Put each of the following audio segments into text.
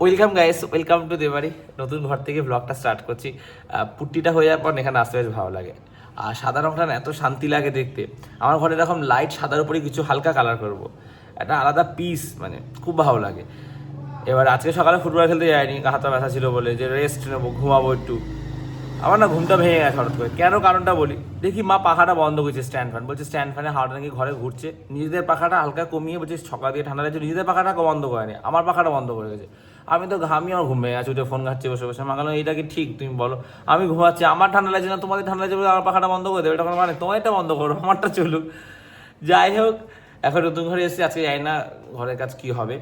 Welcome guys, welcome to Debari. নতুন ঘর থেকে ব্লগটা স্টার্ট করছি। পুট্টিটা হয়ে যাওয়ার পর এখানে আসতে বেশ ভালো লাগে। আর সাদা রঙটা না এত শান্তি লাগে দেখতে। আমার ঘরে এরকম লাইট সাদার উপরে কিছু হালকা কালার করব, একটা আলাদা পিস, মানে খুব ভালো লাগে। এবার আজকে সকালে ফুটবল খেলতে যায়নি, হাতটা ব্যথা ছিল বলে, যে রেস্ট নেবো, ঘুমাবো একটু। আমার না ঘুমটা ভেঙে গেছে হঠাৎ করে। কেন কারণটা বলি, দেখি মা পাখাটা বন্ধ করছে, স্ট্যান্ড ফ্যান, বলছে স্ট্যান্ড ফ্যানে হাওয়াটা নাকি ঘরে ঘুরছে, নিজেদের পাখাটা হালকা কমিয়ে বলছে সকাল দিয়ে ঠান্ডা লাগছে, নিজেদের পাখাটা বন্ধ করেনি, আমার পাখাটা বন্ধ করে গেছে। আমি তো ঘামি, আমার ঘুম ভেঙে গেছে, উঠে ফোন ঘাটছি বসে বসে। মা গেল এইটা কি ঠিক, তুমি বলো? আমি ঘুমাচ্ছি, আমার ঠান্ডা লাগছে না, তোমাদের ঠান্ডা লাগছে বলে আমার পাখাটা বন্ধ করে দেবে, এটা কোনো মানে? তোমার এটা বন্ধ করো, আমারটা চলুক। যাই হোক, এখন নতুন ঘরে এসেছি, আজকে জানি না ঘরের কাজ কি হবে।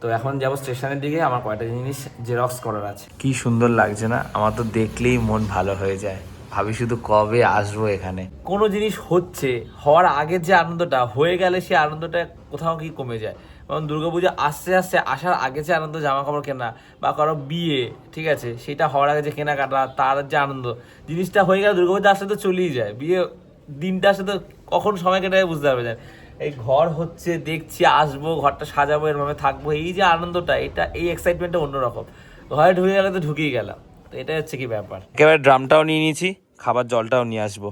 তো এখন যাবো স্টেশনের দিকে, আমার কয়টা জিনিস জেরক্স করার আছে। কি সুন্দর লাগছে না? আমার তো দেখলেই মন ভালো হয়ে যায়, ভাবি শুধু কবে আসবো এখানে। কোনো জিনিস হচ্ছে, হওয়ার আগের যে আনন্দটা, হয়ে গেলে সে আনন্দটা কোথাও কি কমে যায়। কারণ দুর্গাপুজো আসতে আসতে আসার আগে যে আনন্দ, জামা কাপড় কেনা বা কারো বিয়ে, ঠিক আছে, সেটা হওয়ার আগে যে কেনাকাটা, তার যে আনন্দ, জিনিসটা হয়ে গেলে দুর্গাপুজো আসতে তো চলেই যায়। বিয়ে দিনটা আসলে তো কখন সময় কেটে যায় বুঝতে পারবে না। এই ঘর হচ্ছে, দেখছি, আসবো, ঘরটা সাজাবো, এরভাবে থাকবো, এই যে আনন্দটা, এটা, এই এক্সাইটমেন্টটা অন্যরকম। ঘরে ঢুকে গেলে তো ঢুকেই গেলাম, তো এটা হচ্ছে কি ব্যাপার। একেবারে ড্রামটাও নিয়ে নিয়েছি, খাবার জলটাও নিয়ে আসবো।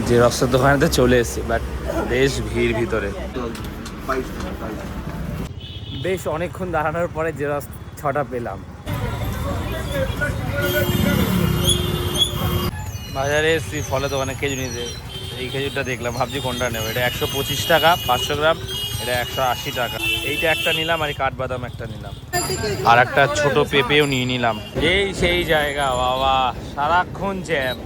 জেরক্সের দোকানেতে চলে এসেছি, বাট বেশ ভিড় ভিতরে। বেশ অনেকক্ষণ দাঁড়ানোর পরে জেরক্স 6টা পেলাম। বাজারে এসেছি, ফলের দোকানে খেজুর নিতে। এই খেজুরটা দেখলাম, ভাবছি কোনটা নেবো। এটা 125 টাকা 500 গ্রাম, এটা 180 টাকা। এইটা একটা নিলাম, আর এই কাঠবাদাম একটা নিলাম, আর একটা ছোট পেঁপেও নিয়ে নিলাম। এই সেই জায়গা, বাবা, সারাক্ষণ জ্যাম।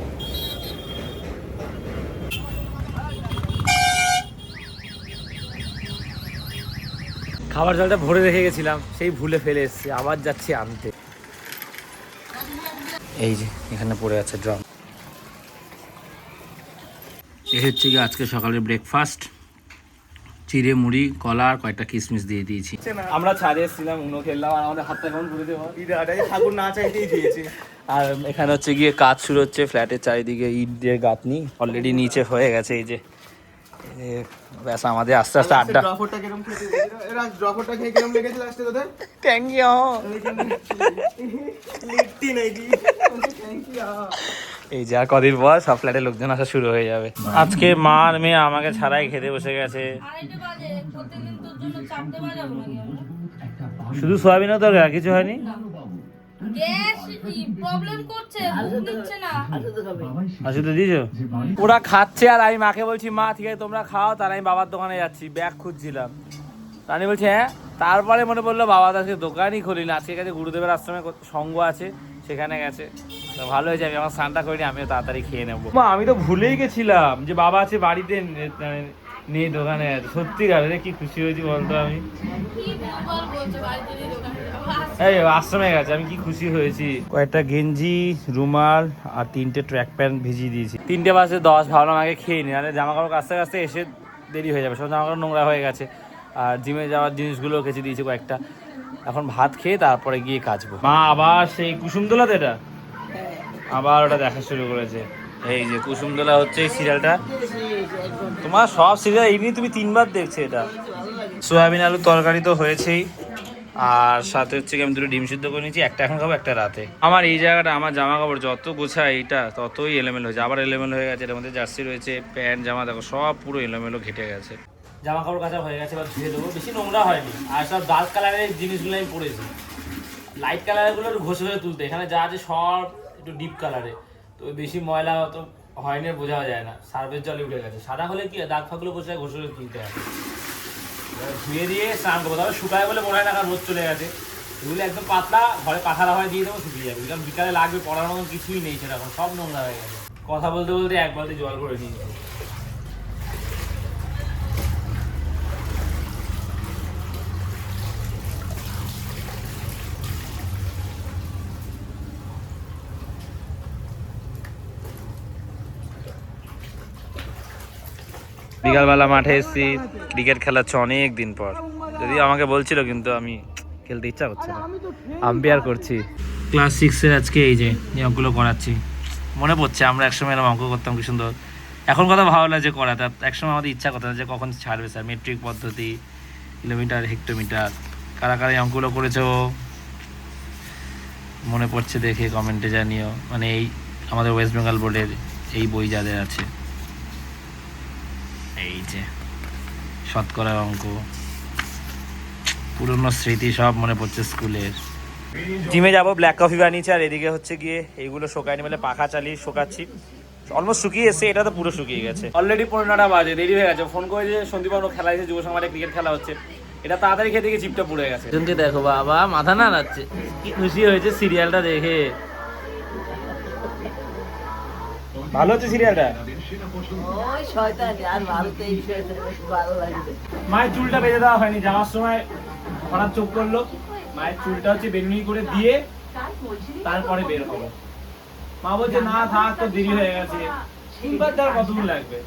খাবার জলটা ভরে রেখে গেছিলাম, সেই ভুলে ফেলে এসেছি, আবার যাচ্ছি আনতে। এই যে এখানে পড়ে আছে ড্রাম। এই হচ্ছে কি আজকে সকালের ব্রেকফাস্ট। চিড়ে মুড়ি, কলা আর কয়েকটা কিশমিশ দিয়ে দিয়েছি। আমরা ছাড়ে এসেছিলাম, উনো খেললাম, আর আমাদের হাতটা কেমন ঘুরে দেবো, ঠাকুর না চাইতেই দিয়েছে। আর এখানে হচ্ছে গিয়ে কাজ শুরু হচ্ছে, ফ্ল্যাটের চারিদিকে ইট দিয়ে গাঁথনি অলরেডি নিচে হয়ে গেছে। এই যে ব্যাস, আমাদের আস্তে আস্তে আড্ডা। Thank you. এই যে আর কদিন পর সব ফ্ল্যাটের লোকজন আসা শুরু হয়ে যাবে। আজকে মা আর মেয়ে আমাকে ছাড়াই খেতে বসে গেছে। শুধু সোয়াবিনও তো, আর কিছু হয়নি। ওরা খাচ্ছে আর আমি মাকে বলছি মা ঠিক আছে তোমরা খাও, তার আমি বাবার দোকানে যাচ্ছি, ব্যাগ খুঁজছিলাম। রানী বলছে হ্যাঁ। তারপরে মনে পড়লো বাবা আজকে দোকানই খুলিনি, আজকে কাছে গুরুদেবের আশ্রমে সঙ্গ আছে, সেখানে গেছে। তো ভালো হয়েছে, আমি আমার স্নানটা করিনি, আমিও তাড়াতাড়ি খেয়ে নেবো। মা আমি তো ভুলেই গেছিলাম যে বাবা আছে বাড়িতে, নেই দোকানে আছে। সত্যিকার রে, কি খুশি হয়েছি বলতো আমি। এই আশ্রমে গেছে, আমি কি খুশি হয়েছি। কয়েকটা গেঞ্জি, রুমাল আর 3টে ট্র্যাক প্যান্ট ভিজিয়ে দিয়েছি। 3টে বাজে 10, ভাবলাম আগে খেয়ে নি, নাহলে জামা কাপড় কাচতে কাচতে এসে দেরি হয়ে যাবে, সব জামা কাপড় নোংরা হয়ে গেছে। আর জিমে যাওয়ার জিনিসগুলো কেচে দিয়েছি কয়েকটা। এখন ভাত খেয়ে তারপরে গিয়ে কাচবো। মা আবার সেই কুসুমদোলাতে, এটা আবার ওটা দেখা শুরু করেছে। এই যে কুসুমদোলা হচ্ছে এই সিরিয়ালটা, তোমার সব সিরিয়াল এমনি তুমি 3বার দেখছো। এটা সোয়াবিন আলুর তরকারি তো হয়েছেই, আর সাথে হচ্ছে কি আমি 2টো ডিম সিদ্ধ করে নিয়েছি, একটা এখন খাবো, একটা রাতে। আমার এই জায়গাটা, আমার জামা কাপড় যত গোছায় এইটা ততই এলোমেলো হয়েছে, আবার এলোমেলো হয়ে গেছে। এর মধ্যে জার্সি রয়েছে, প্যান্ট জামা, দেখো সব পুরো এলোমেলো ঘেটে গেছে। জামা কাপড় কাচা হয়ে গেছে, এবার ধুয়ে দেবো। বেশি নোংরা হয়নি, আর সব ডার্ক কালারের জিনিসগুলো আমি পরেছি। লাইট কালারগুলো একটু ঘষে ঘষে তুলতে, এখানে যা আছে সব একটু ডিপ কালারে, তো বেশি ময়লা তো হয়নি, বোঝা যায় না, সার্ফের জলে উঠে গেছে। সাদা হলে কি দাগ ফাগগুলো ঘষে ঘষে তুলতে হয়। ধুয়ে দিয়ে স্নান করবো, তবে শুকায় বলে মনে হয় না, কারণ রোদ চলে গেছে। এগুলো একদম পাতলা, ঘরে পাখার হাওয়ায় দিয়ে দেবো, শুকিয়ে যাবে। কারণ বিকালে লাগবে, পড়ার মতো কিছুই নেই সেরকম, সব নোংরা হয়ে গেছে। কথা বলতে বলতে 1 বালতি জল করে নিয়েছি। বিকালবেলা মাঠে এসেছি, ক্রিকেট খেলাচ্ছে অনেক দিন পর। যদিও আমাকে বলছিল, কিন্তু আমি খেলতে ইচ্ছা করছে না, আম্পায়ার করছি। ক্লাস 6-এর আজকে এই যে অঙ্কগুলো করাচ্ছি। মনে পড়ছে আমরা একসময় এরকম অঙ্ক করতাম কি সুন্দর। এখন কথা ভালো লাগে করাতে, একসময় আমাদের ইচ্ছা করতো না যে কখন ছাড়বে স্যার। মেট্রিক পদ্ধতি, কিলোমিটার, হেক্টোমিটার, কারা কারা এই অঙ্কগুলো করেছো মনে পড়ছে দেখে কমেন্টে জানিও। মানে এই আমাদের ওয়েস্ট বেঙ্গল বোর্ডের এই বই যাদের আছে, এই যে শতকরার অঙ্ক, পুরনো স্মৃতি সব মনে পড়ছে স্কুলের। জিমে যাবো, ব্ল্যাক কফি বানিয়েছি, আর এদিকে হচ্ছে গিয়ে এইগুলো শোকায়নি বলে পাখা চালিয়ে শোকাচ্ছি। অলমোস্ট শুকিয়ে এসে, এটা তো পুরো শুকিয়ে গেছে। অলরেডি 15টা বাজে, দেরি হয়ে গেছে। ফোন করে যে সন্দীপ খেলা হয়েছে, যুব সমাজে ক্রিকেট খেলা হচ্ছে, এটা তাড়াতাড়ি খেয়ে দেখে জিপটা পুড়ে গেছে। এজনকে দেখো বাবা মাথা না নাড়ছে, কি খুশি হয়েছে সিরিয়ালটা দেখে। ভালো হচ্ছে সিরিয়ালটা। মায়ের চুলটা বেঁধে দেওয়া হয়নি, যাওয়ার সময় হঠাৎ চোখ করলো। মায়ের চুলটা হচ্ছে বেনুনি করে দিয়ে তারপরে বের হবো। মা বলছে না থাক, তো দেরি হয়ে গেছে। তিনবার তার কতক্ষণ লাগবে?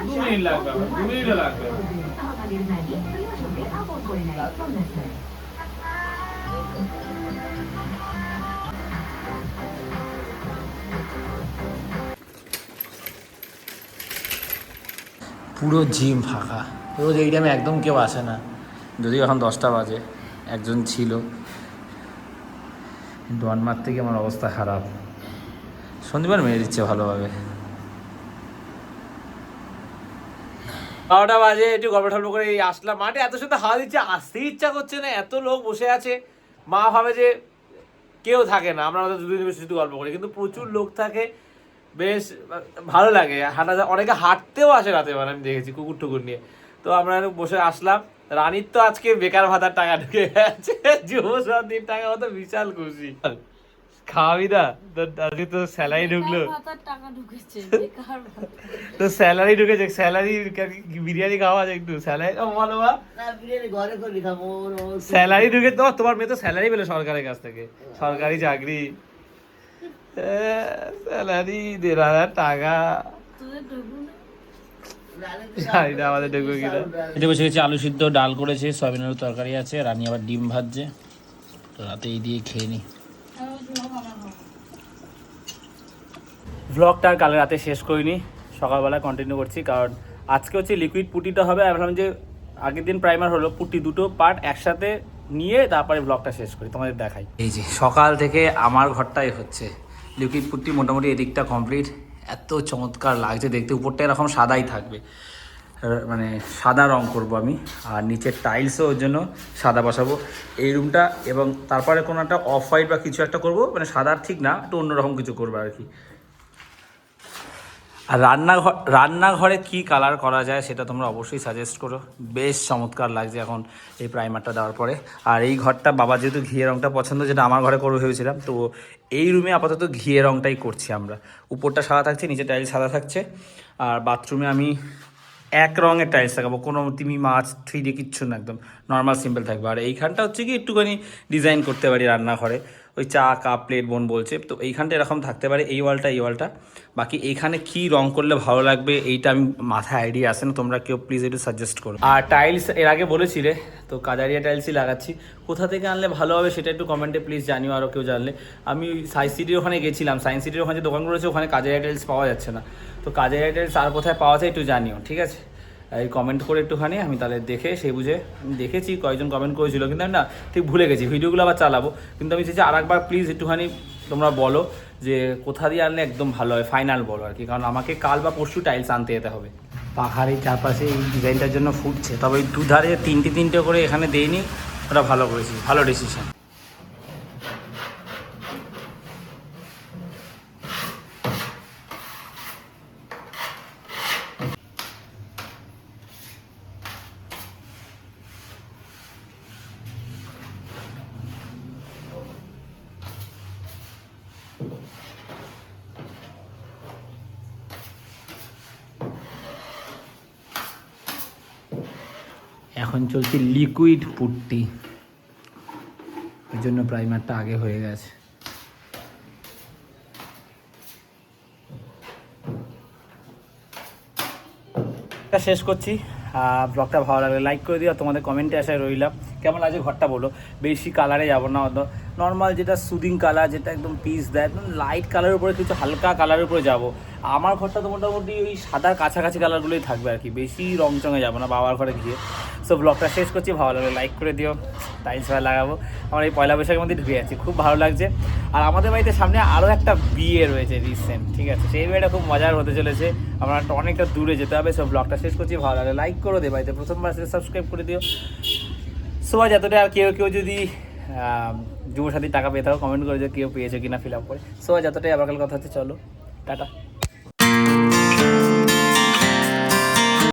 2 মিনিট লাগবে, 2 মিনিটও লাগবে। পুরো জিম ফাঁকা, রোজ এই টাইমে একদম কেউ আসে না। যদিও এখন 10টা বাজে, একজন ছিল, কিন্তু অনমার থেকে আমার অবস্থা খারাপ। শনিবার মেরে দিচ্ছে ভালোভাবে। 12টা বাজে, একটু গল্প টল্প করে আসলাম মাঠে। এত সুন্দর হাওয়া দিচ্ছে, আসতেই ইচ্ছা করছে না, এত লোক বসে আছে। মা ভাবে যে কেউ থাকে না, আমরা আমাদের দুদিন বেশি শুধু গল্প করি, কিন্তু প্রচুর লোক থাকে, বেশ ভালো লাগে হাঁটা। অনেকে হাঁটতেও আসে রাতে, মানে আমি দেখেছি কুকুর টুকুর নিয়ে। তো আমরা বসে আসলাম। রানীর তো আজকে বেকার ভাতার টাকা ঢুকে গেছে, যুব সন্দীপ টাকা মতো বিশাল খুশি। খাওয়াবি না আজকে তো স্যালারি ঢুকলো, তো স্যালারি ঢুকেছে, স্যালারি বিরিয়ানি খাওয়া আছে একটু, স্যালারি বলো বা স্যালারি ঢুকে। তো তোমার মেয়ে তো স্যালারি পেলো সরকারের কাছ থেকে, সরকারি চাকরি, স্যালারি 1,500 টাকা। আমাদের ঢুকবে কিনা। এটা বসে গেছে, আলু সিদ্ধ, ডাল করেছে, সয়াবিনের তরকারি আছে, রানী আবার ডিম ভাজছে। তো রাতে এই দিয়ে খেয়ে নি। ভ্লগটা কাল রাতে শেষ করিনি, সকালবেলা কন্টিনিউ করছি, কারণ আজকে হচ্ছে লিকুইড পুটিটা হবে। আমি ভাবলাম যে আগের দিন প্রাইমার হলো, পুটি দুটো পার্ট একসাথে নিয়ে তারপরে ব্লগটা শেষ করি, তোমাদের দেখাই। এই যে সকাল থেকে আমার ঘরটাই হচ্ছে লিকুইড পুটি, মোটামুটি এদিকটা কমপ্লিট। এত চমৎকার লাগছে দেখতে, উপরটা এরকম সাদাই থাকবে, মানে সাদা রং করব আমি, আর নিচের টাইলসও ওর জন্য সাদা বসাবো এই রুমটা। এবং তারপরে কোনো একটা অফ হোয়াইট বা কিছু একটা করব, মানে সাদার ঠিক না, একটু অন্যরকম কিছু করবো আর কি। আর রান্নাঘরে কি কালার করা যায় সেটা তোমরা অবশ্যই সাজেস্ট করো, বেশ চমৎকার লাগছে এখন এই প্রাইমারটা দেওয়ার পরে। আর এই ঘরটা বাবা যেহেতু ঘিয়ে রঙটা পছন্দ, যেটা আমার ঘরে করবো ভেবেছিলাম, তো এই রুমে আপাতত ঘিয়ে রঙটাই করছি আমরা। উপরটা সাদা থাকছে, নিচে টাইলস সাদা থাকছে। আর বাথরুমে আমি এক রঙের টাইলস লাগাবো, কোনো তিমি মাছ 3D কিচ্ছু না, একদম নর্মাল সিম্পল থাকবে। আর এইখানটা হচ্ছে কি একটুখানি ডিজাইন করতে পারি রান্নাঘরে, ওই চা কাপ প্লেট বোন বলছে, তো এইখানটা এরকম থাকতে পারে, এই ওয়ালটা। বাকি এইখানে কি রং করলে ভালো লাগবে এইটা আমি মাথায় আইডিয়া আসে না, তোমরা কেউ প্লিজ একটু সাজেস্ট করো। আর টাইলস এর আগে বলেছিলে, তো কাজারিয়া টাইলসই লাগাচ্ছি। কোথা থেকে আনলে ভালো হবে সেটা একটু কমেন্টে প্লিজ জানিও, আরও কেউ জানলে। আমি সায়েন্স সিটির ওখানে গেছিলাম, সায়েন্স সিটির ওখানে যে দোকানগুলো রয়েছে ওখানে কাজারিয়া টাইলস পাওয়া যাচ্ছে না। তো কাজারিয়া টাইলস আর কোথায় পাওয়া যায় একটু জানিও, ঠিক আছে? এই কমেন্ট করে একটুখানি, আমি তাহলে দেখে সেই বুঝে, আমি দেখেছি কয়েকজন কমেন্ট করেছিল, কিন্তু আমি না ঠিক ভুলে গেছি, ভিডিওগুলো আবার চালাবো। কিন্তু আমি চাইছি আর একবার প্লিজ একটুখানি তোমরা বলো যে কোথা দিয়ে আনলে একদম ভালো হয়, ফাইনাল বলো আর কি, কারণ আমাকে কাল বা পরশু টাইলস আনতে যেতে হবে। পাখার এই চারপাশে এই ডিজাইনটার জন্য ফুটছে, তবে এই দুধারে তিনটে করে এখানে দেইনি, ওটা ভালো করেছি, ভালো ডিসিশন। এখন চলছে লিকুইড পুট্টি, ওই জন্য প্রাইমারটা আগে হয়ে গেছে। শেষ করছি, ব্লগটা ভালো লাগলে লাইক করে দিও, তোমাদের কমেন্টে আসায় রইলাম। কেমন লাগছে ঘরটা বলো। বেশি কালারে যাবো না, নর্মাল যেটা সুদিং কালার, যেটা একদম পিস দেয়, একদম লাইট কালারের উপরে কিছু হালকা কালারের উপরে যাবো। আমার ঘরটা তো মোটামুটি ওই সাদার কাছাকাছি কালারগুলোই থাকবে আর কি, বেশি রং চঙে যাবো না বাবার ঘরে গিয়ে। সো ব্লগটা শেষ করছি, ভালো লাগলে লাইক করে দিও। টাইলস ফাইল লাগাবো, আমার এই পয়লা বৈশাখের মধ্যে ঢুকে যাচ্ছি, খুব ভালো লাগছে। আর আমাদের বাড়িতে সামনে আরও একটা বিয়ে রয়েছে রিসেন্ট, ঠিক আছে, সেই বিয়েটা খুব মজার হতে চলেছে, আমরা অনেকটা দূরে যেতে হবে। সব ব্লগটা শেষ করছি, ভালো লাগলে লাইক করে দে, বাড়িতে প্রথমবার সাবস্ক্রাইব করে দিও। সবাই যতটা, আর কেউ যদি যুবসাথীর টাকা পেয়ে থাকো কমেন্ট করে যে কেউ পেয়েছো কিনা ফিল আপ করে। সবাই যতটাই আবার কাল কথা হচ্ছে, চলো টাটা।